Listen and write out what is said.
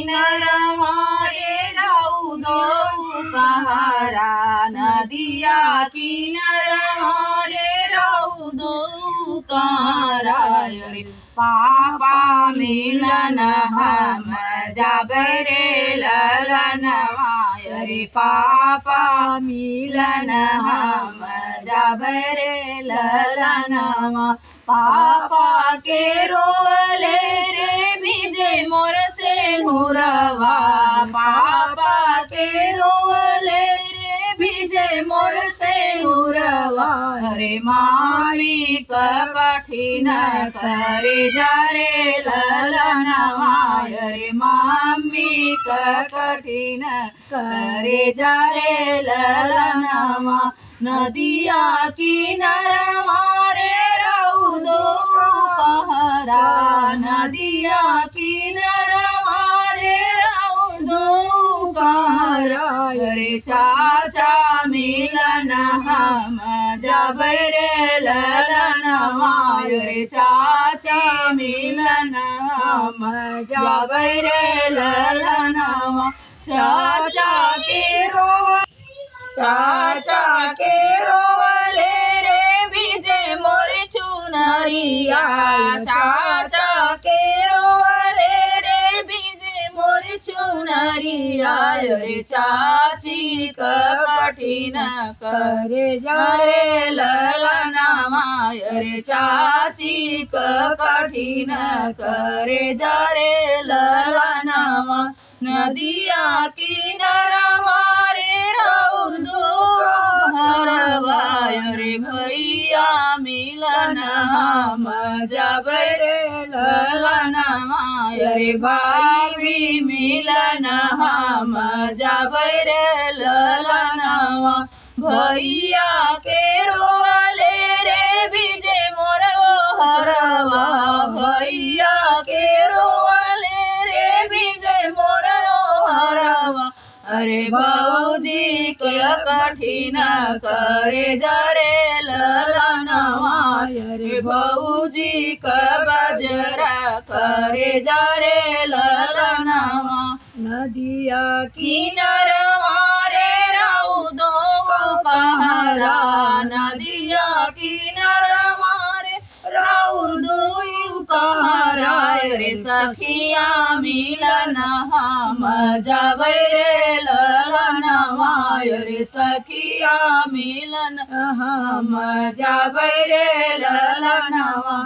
किनारा रे रौदो कहारा नदिया किनारा रे रौदो कहारा रे पापा मिलन हम जाबे रे ललनवा रे पापा मिलन हम जाबे रे ललनवा पापा के रोले रे भिजे मोर से मुरवा पापा के रोले रे भिजे मोर से मुरवा रे मामी कठिन करे जा रे ललनवा रे मामी कठिन करे जा रे ललनवा नदिया किनारा रे रौदो कहारा नदिया किनारा रे रौदो कहारा रे चाचा मिलन हम जाबे रे ललनवा रे चाचा मिलन हम जाबे रे ललनवा चाचा के रोले रे भिजे मोर चुनरिया चाचा के रोले रे भिजे मोर चुनरिया रे चाची कठिन करे जा रे ललनवा रे चाची कठिन करे जा रे ललनवा नदिया किनारा रे रौदो हरवा रे भैया मिलन हम जाबे रे ललनवा रे भाभी मिलन हम जाबे रे ललनवा भैया के रोले रे भिजे मोर हरवा भैया के रोले रे भिजे मोर हरवा अरे भौजी के कठिन करे जा रे ललनवा अरे भौजी का बजरा करे जा रे ललनवा नदिया किनारा रे रौदो कहारा नदिया किनारा रे रौदो कहारा रे सखिया मिलन हम जाबे रे ललनवा रे सखिया मिलन हम जाबे रे ललनवा।